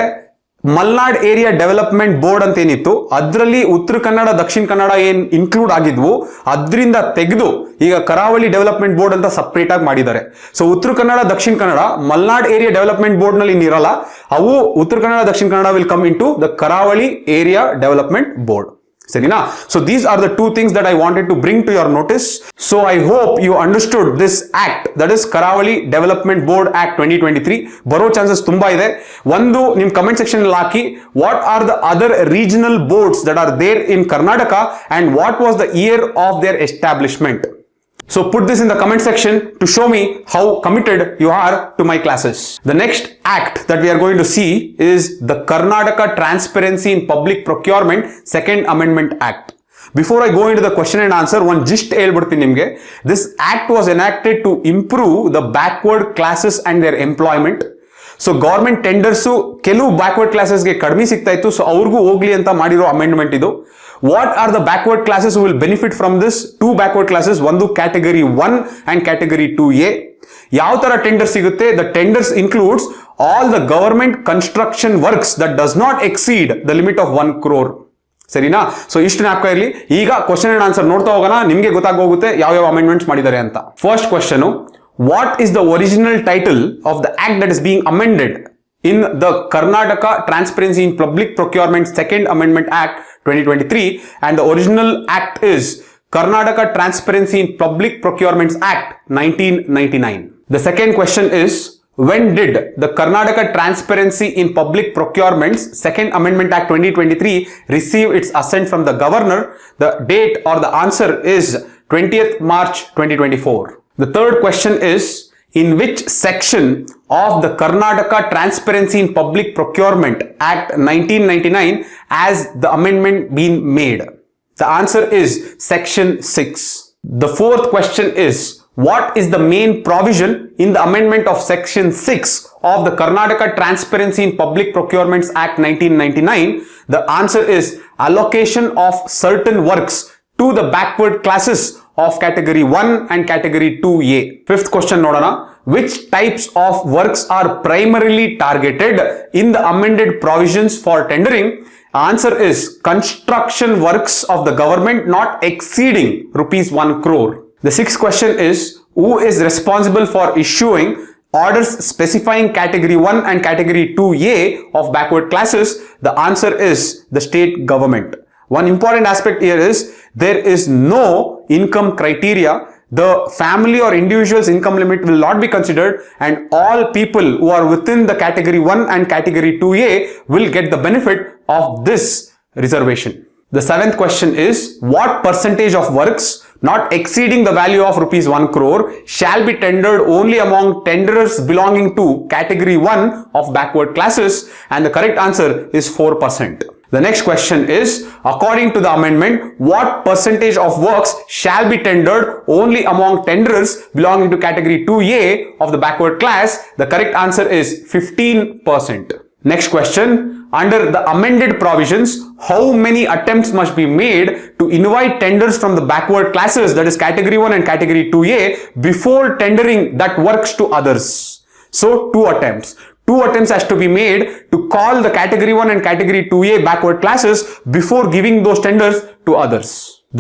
Malnad area development board ಅಂತ ಏನಿತ್ತು, ಅದರಲ್ಲಿ ಉತ್ತರ ಕನ್ನಡ ದಕ್ಷಿಣ ಕನ್ನಡ ಏನ್ include ಆಗಿದ್ವು ಅದರಿಂದ ತೆಗೆದು ಈಗ ಕರಾವಳಿ ಡೆವಲಪ್ಮೆಂಟ್ ಬೋರ್ಡ್ ಅಂತ ಸಪರೇಟ್ ಆಗಿ ಮಾಡಿದ್ದಾರೆ. So Uttara Kannada Dakshina Kannada Malnad area development board ನಲ್ಲಿ ಇರಲ್ಲ, ಅವು Uttara Kannada Dakshina Kannada will come in to the Karavali area development board. Sarina? So these are the two things that I wanted to bring to your notice. So I hope you understood this act, that is Karavali Development Board Act 2023. Baro chances tumba ide. One nim comment section al haki, what are the other regional boards that are there in Karnataka and what was the year of their establishment? So put this in the comment section to show me how committed you are to my classes. The next act that we are going to see is the Karnataka Transparency in Public Procurement Second Amendment Act. Before I go into the question and answer, one gist helbidtini nimge. This act was enacted to improve the backward classes and their employment. So government tenders ಕೆಲವು backward ಕ್ಲಾಸಸ್ಗೆ ಕಡಿಮೆ ಸಿಗ್ತಾ ಇತ್ತು, so ಅವ್ರಿಗೂ ಹೋಗ್ಲಿ ಅಂತ ಮಾಡಿರೋ amendment ಇದು. What are the backward classes will benefit from this? Two backward classes, ಒಂದು ಕ್ಯಾಟಗರಿ 1 ಅಂಡ್ ಕ್ಯಾಟಗರಿ 2A. ಯಾವ ತರ ಟೆಂಡರ್ ಸಿಗುತ್ತೆ? The tenders includes all the government construction works that does not exceed the limit of 1 crore. ಸರಿನಾ? So ಇಷ್ಟು ಜ್ಞಾಪಕ ಇರಲಿ. ಈಗ question and answer ನೋಡ್ತಾ ಹೋಗೋಣ, ನಿಮ್ಗೆ ಗೊತ್ತಾಗೋಗುತ್ತೆ ಯಾವ ಅಮೆಂಡ್ಮೆಂಟ್ಸ್ ಮಾಡಿದ್ದಾರೆ ಅಂತ. First question, what is the original title of the act that is being amended in the Karnataka Transparency in Public Procurement Second Amendment Act 2023, and the original act is Karnataka Transparency in Public Procurements Act 1999. The second question is, when did the Karnataka Transparency in Public Procurements Second Amendment Act 2023 receive its assent from the governor? The date or the answer is 20th March 2024. The third question is, in which section of the Karnataka Transparency in Public Procurement Act 1999 has the amendment been made? The answer is section 6. The fourth question is, what is the main provision in the amendment of section 6 of the Karnataka Transparency in Public Procurements Act 1999? The answer is allocation of certain works to the backward classes of category 1 and category 2A. Fifth question nodana, which types of works are primarily targeted in the amended provisions for tendering? Answer is construction works of the government not exceeding rupees 1 crore. The sixth question is, who is responsible for issuing orders specifying category 1 and category 2A of backward classes? The answer is the state government. One important aspect here is, there is no income criteria. The family or individual's income limit will not be considered, and all people who are within the category 1 and category 2A will get the benefit of this reservation. The seventh question is, what percentage of works not exceeding the value of rupees 1 crore shall be tendered only among tenderers belonging to category 1 of backward classes? And the correct answer is 4%. The next question is, according to the amendment, what percentage of works shall be tendered only among tenderers belonging to category 2A of the backward class? The correct answer is 15%. Next question, under the amended provisions, how many attempts must be made to invite tenders from the backward classes, that is category 1 and category 2A, before tendering that works to others? So 2 attempts. 2 attempts has to be made to call the category 1 and category 2A backward classes before giving those tenders to others.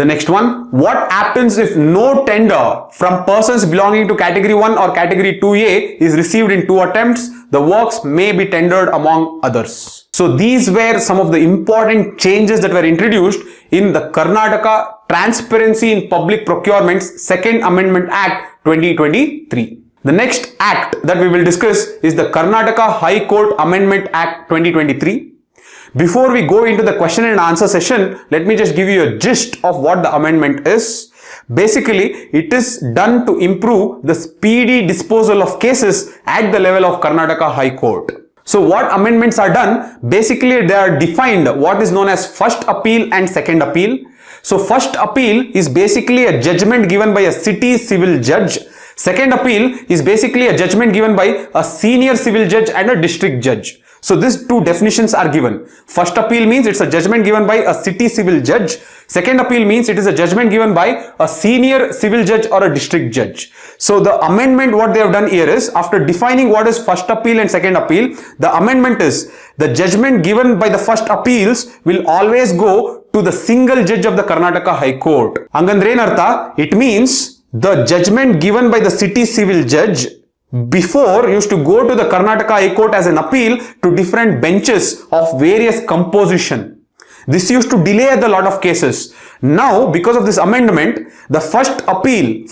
The next one, what happens if no tender from persons belonging to category 1 or category 2A is received in 2 attempts? The works may be tendered among others. So these were some of the important changes that were introduced in the Karnataka Transparency in Public Procurement's Second Amendment Act 2023. The next act that we will discuss is the Karnataka High Court Amendment Act 2023. Before we go into the question and answer session, let me just give you a gist of what the amendment is. Basically, it is done to improve the speedy disposal of cases at the level of Karnataka High Court. So what amendments are done? Basically, they are defined what is known as first appeal and second appeal. So first appeal is basically a judgment given by a city civil judge. Second appeal is basically a judgment given by a senior civil judge and a district judge. So these two definitions are given. First appeal means it's a judgment given by a city civil judge. Second appeal means it is a judgment given by a senior civil judge or a district judge. So the amendment what they have done here is, after defining what is first appeal and second appeal, the amendment is the judgment given by the first appeals will always go to the single judge of the Karnataka High Court. Hangandre enartha? It means the judgment given by the city civil judge before used to go to the Karnataka High Court as an appeal to different benches of various composition. This used to delay a lot of cases. Now, because of this amendment, the first appeal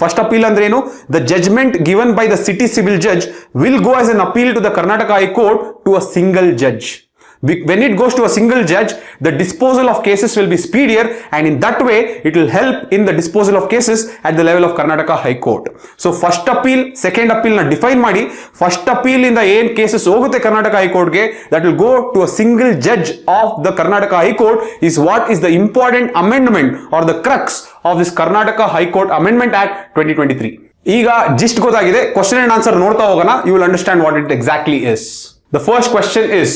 andrenu, the judgment given by the city civil judge will go as an appeal to the Karnataka High Court to a single judge. When it goes to a single judge, the disposal of cases will be speedier, and in that way, it will help in the disposal of cases at the level of Karnataka High Court. So, first appeal, second appeal na define ಮಾಡಿ, first appeal in the ಏನ್ cases ಹೋಗುತ್ತೆ Karnataka High Court ಗೆ, that will go to a single judge of the Karnataka High Court is what is the important amendment or the crux of this Karnataka High Court Amendment Act 2023. ಈಗ gist ಗೊತ್ತಾಗಿದೆ, question and answer ನೋಡ್ತಾ ಹೋಗೋಣ, you will understand what it exactly is. The first question is,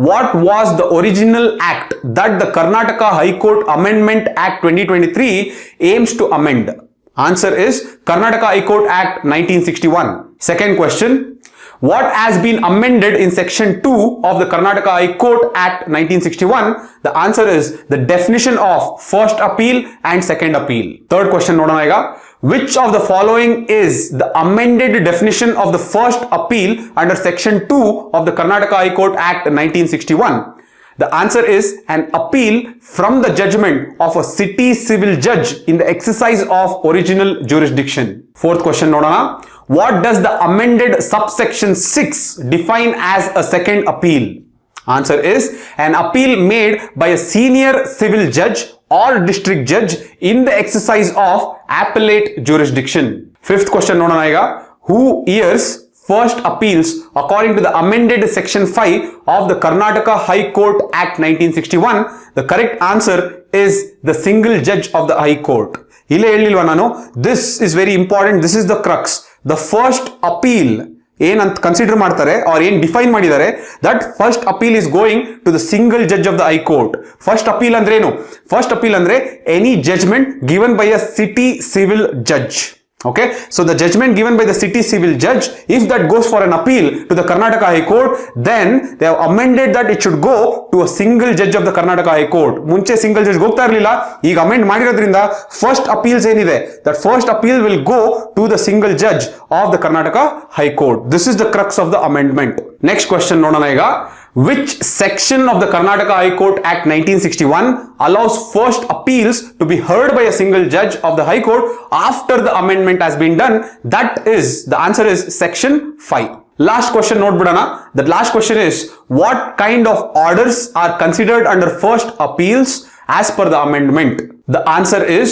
what was the original act that the Karnataka High Court Amendment Act 2023 aims to amend? Answer is Karnataka High Court Act 1961. Second question, what has been amended in section 2 of the Karnataka High Court Act 1961? The answer is the definition of first appeal and second appeal. Third question nodana iga, which of the following is the amended definition of the first appeal under section 2 of the Karnataka High Court Act 1961? The answer is an appeal from the judgment of a city civil judge in the exercise of original jurisdiction. Fourth question nodana, what does the amended subsection 6 define as a second appeal? Answer is an appeal made by a senior civil judge or district judge in the exercise of appellate jurisdiction. Fifth question nodana iga, who hears first appeals according to the amended section 5 of the Karnataka High Court Act 1961? The correct answer is the single judge of the High Court. Ille helilva nanu, this is very important, this is the crux. The first appeal ಏನಂತ consider ಮಾಡ್ತಾರೆ or ಏನ್ define ಮಾಡಿದ್ದಾರೆ, that first appeal is going to the single judge of the High Court. First appeal ಅಂದ್ರೆ ಏನು? First appeal ಅಂದ್ರೆ any judgment given by a city civil judge. Okay, so the judgment given by the city civil judge, if that goes for an appeal to the Karnataka High Court, then they have amended that it should go to a single judge of the Karnataka High Court. ಮುಂಚೆ single judge ಹೋಗ್ತಾ ಇರಲಿಲ್ಲ, ಈಗ amend ಮಾಡಿರೋದ್ರಿಂದ first appeals ಏನಿದೆ, that first appeal will go to the single judge of the Karnataka High Court. This is the crux of the amendment. Next question ನೋಡೋಣ ಈಗ, which section of the Karnataka High Court Act 1961 allows first appeals to be heard by a single judge of the High Court after the amendment has been done? That is, the answer is section 5. Last question note bidana. The last question is, what kind of orders are considered under first appeals as per the amendment? The answer is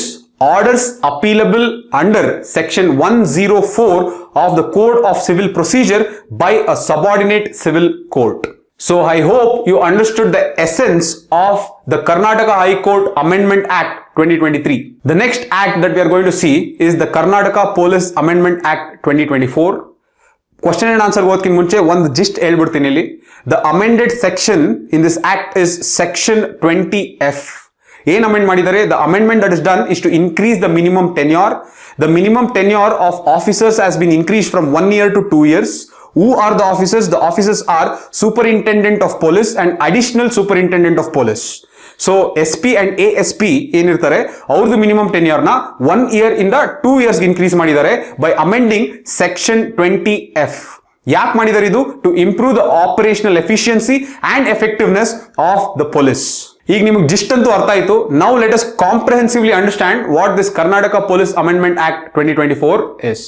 orders appealable under section 104 of the Code of Civil Procedure by a subordinate civil court. So I hope you understood the essence of the Karnataka High Court Amendment Act 2023. The next act that we are going to see is the Karnataka Police Amendment Act 2024. Question and answer ಓದಕ್ಕಿಂತ ಮುಂಚೆ ಒಂದು gist ಹೇಳ್ಬಿಡ್ತೀನಿ ಇಲ್ಲಿ. The amended section in this act is section 20F. ಏನ್ amend ಮಾಡಿದ್ದಾರೆ? The amendment that is done is to increase the minimum tenure. The minimum tenure of officers has been increased from 1 year to 2 years. Who are the officers? The officers are Superintendent of Police and Additional Superintendent of Police. So SP and ASP ಏನಿರ್ತಾರೆ ಅವ್ರದ್ದು minimum tenure ನ 1 year ಇಂದ 2 years increase ಮಾಡಿದ್ದಾರೆ by amending section 20F. ಯಾಕೆ ಮಾಡಿದ್ದಾರೆ ಇದು? To improve the operational efficiency and effectiveness of the police. ಈಗ ನಿಮಗೆ ಜಿಸ್ಟ್ ಅಂತೂ ಅರ್ಥ ಆಯ್ತು. Now let us comprehensively understand what this Karnataka police amendment act 2024 is.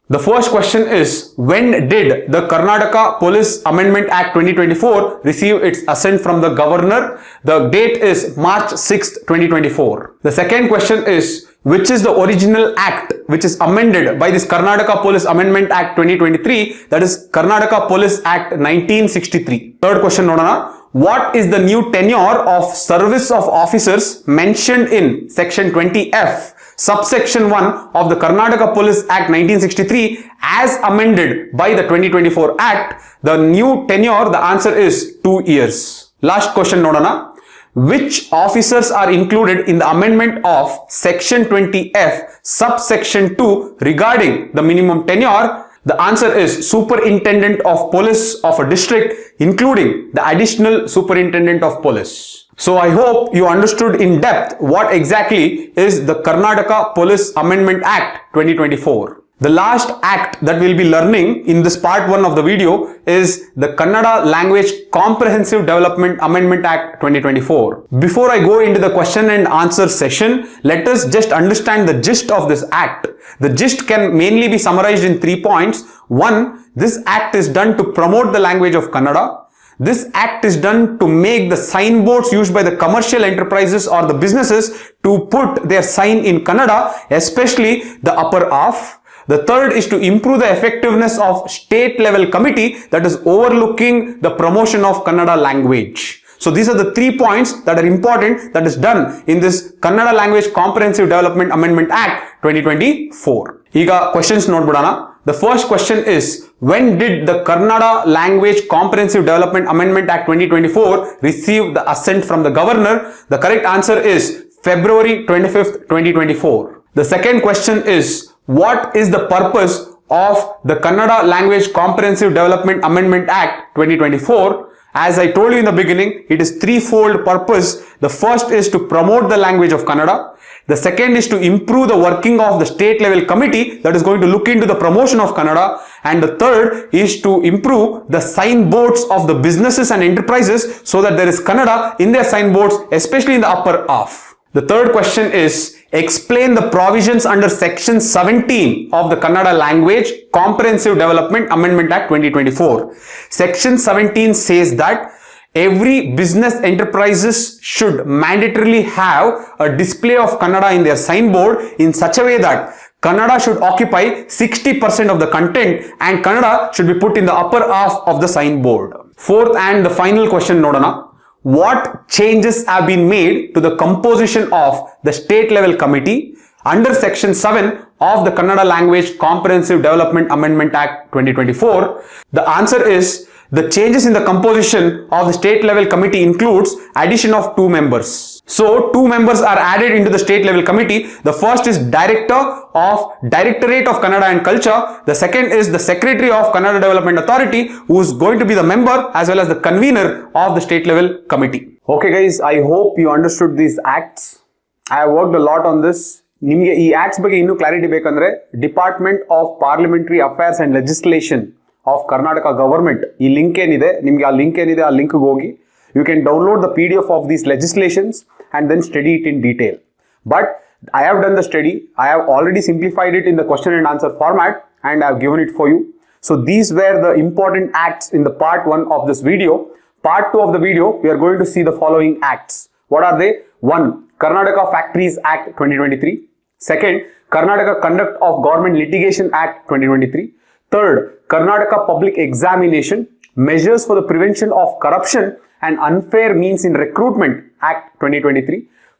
The first question is, when did the Karnataka Police Amendment Act 2024 receive its assent from the governor? The date is March 6th, 2024. The second question is, which is the original act which is amended by this Karnataka Police Amendment Act 2023, that is Karnataka Police Act 1963. Third question nodana, what is the new tenure of service of officers mentioned in section 20F subsection 1 of the Karnataka Police Act 1963 as amended by the 2024 Act? The new tenure, the answer is 2 years. Last question nodana, which officers are included in the amendment of section 20F subsection 2 regarding the minimum tenure? The answer is superintendent of police of a district, including the additional superintendent of police. So I hope you understood in depth what exactly is the Karnataka Police Amendment Act 2024. The last act that we'll be learning in this part 1 of the video is the Kannada Language Comprehensive Development Amendment Act 2024. Before I go into the question and answer session, let us just understand the gist of this act. The gist can mainly be summarized in 3 points. 1. This act is done to promote the language of Kannada. This act is done to make the signboards used by the commercial enterprises or the businesses to put their sign in Kannada, especially the upper half. The third is to improve the effectiveness of state level committee that is overlooking the promotion of Kannada language. So these are the 3 points that are important that is done in this Kannada Language Comprehensive Development Amendment Act 2024. Iga questions nodbudana. The first question is, when did the Kannada Language Comprehensive Development Amendment Act 2024 receive the assent from the governor? The correct answer is February 25th, 2024. The second question is, what is the purpose of the Kannada Language Comprehensive Development Amendment Act 2024? As I told you in the beginning, it is threefold purpose. The first is to promote the language of Kannada. The second is to improve the working of the state level committee that is going to look into the promotion of Kannada. And the third is to improve the signboards of the businesses and enterprises so that there is Kannada in their signboards, especially in the upper half. The third question is, explain the provisions under section 17 of the Kannada Language Comprehensive Development Amendment Act 2024. Section 17 says that every business enterprises should mandatorily have a display of Kannada in their signboard in such a way that Kannada should occupy 60% of the content and Kannada should be put in the upper half of the signboard. Fourth and the final question nodana, what changes have been made to the composition of the state level committee under section 7 of the Kannada Language Comprehensive Development Amendment Act 2024? The answer is, the changes in the composition of the state level committee includes addition of 2 members. So 2 members are added into the state level committee. The first is Director of Directorate of Kannada and Culture. The second is the Secretary of Kannada Development Authority, who is going to be the member as well as the convener of the state level committee. Okay guys, I hope you understood these acts. I have worked a lot on this. ನಿಮಗೆ ಈ acts ಬಗ್ಗೆ ಇನ್ನೂ clarity ಬೇಕಂದ್ರೆ department of parliamentary affairs and legislation of Karnataka government ಈ link ಏನಿದೆ, ನಿಮಗೆ ಆ link ಏನಿದೆ ಆ ಲಿಂಕ್ಗೆ ಹೋಗಿ you can download the PDF of these legislations and then study it in detail. But I have done the study. I have already simplified it in the question and answer format and I have given it for you. So these were the important acts in the part 1 of this video. Part 2 of the video, we are going to see the following acts. What are they? 1. Karnataka Factories Act 2023. Second, Karnataka Conduct of Government Litigation Act 2023. Third, Karnataka Public Examination, Measures for the Prevention of Corruption and Unfair Means in Recruitment Act 2023.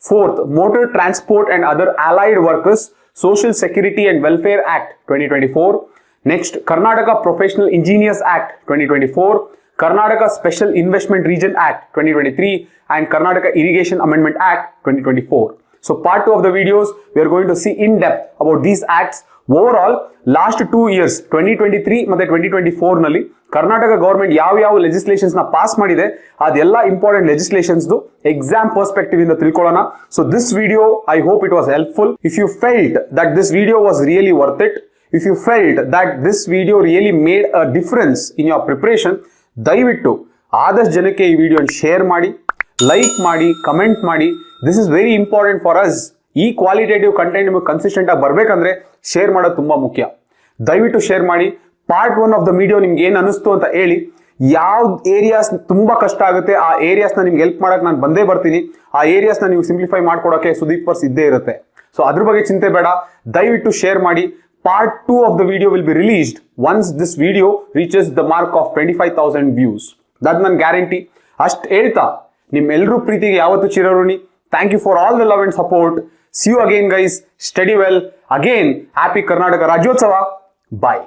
Fourth, Motor Transport and Other Allied Workers Social Security and Welfare Act 2024. Next, Karnataka Professional Engineers Act 2024, Karnataka Special Investment Region Act 2023 and Karnataka Irrigation Amendment Act 2024. So part 2 of the videos, we are going to see in depth about these acts. Overall, last 2 years 2023 ಮತ್ತೆ 2024 ನಲ್ಲಿ Karnataka government ಯಾವ legislations ನ pass ಮಾಡಿದೆ ಅದೆಲ್ಲ important legislations exam perspective ಇಂದ ತಿಳ್ಕೊಳ್ಳೋಣ. So this video I hope it was helpful. If you felt that this video was really worth it, if you felt that this video really made a difference in your preparation, ದಯವಿಟ್ಟು ಆದಷ್ಟು ಜನಕ್ಕೆ ಈ video share ಮಾಡಿ, like ಮಾಡಿ, comment ಮಾಡಿ. This is very important for us. ಈ qualitative content ನಿಮಗೆ consistent ಆಗಿ ಬರಬೇಕಂದ್ರೆ ಶೇರ್ ಮಾಡೋದು ತುಂಬಾ ಮುಖ್ಯ. ದಯವಿಟ್ಟು ಶೇರ್ ಮಾಡಿ. ಪಾರ್ಟ್ 1 ಆಫ್ ದ ವಿಡಿಯೋ ನಿಮ್ಗೆ ಏನ್ ಅನಿಸ್ತು ಅಂತ ಹೇಳಿ. ಯಾವ ಏರಿಯಾಸ್ ತುಂಬಾ ಕಷ್ಟ ಆಗುತ್ತೆ ಆ ಏರಿಯಾಸ್ನ ನಿಮ್ಗೆ ಹೆಲ್ಪ್ ಮಾಡಕ್ ನಾನು ಬಂದೇ ಬರ್ತೀನಿ. ಆ ಏರಿಯಾಸ್ನ ನೀವು ಸಿಂಪ್ಲಿಫೈ ಮಾಡ್ಕೊಡಕ್ಕೆ ಸುದೀಪ್ ವರ್ಸ್ ಇದ್ದೇ ಇರುತ್ತೆ. ಸೊ ಅದ್ರ ಬಗ್ಗೆ ಚಿಂತೆ ಬೇಡ, ದಯವಿಟ್ಟು ಶೇರ್ ಮಾಡಿ. Part 2 of the video will be released once this video reaches the mark of 25,000 views. That ನನ್ನ ಗ್ಯಾರಂಟಿ. ಅಷ್ಟು ಹೇಳ್ತಾ ನಿಮ್ಮೆಲ್ಲರೂ ಪ್ರೀತಿಗೆ ಯಾವತ್ತೂ ಚಿರಋಣಿ. Thank you for all the love and support. See you again guys. Study well. Again happy Karnataka Rajyotsava. Bye.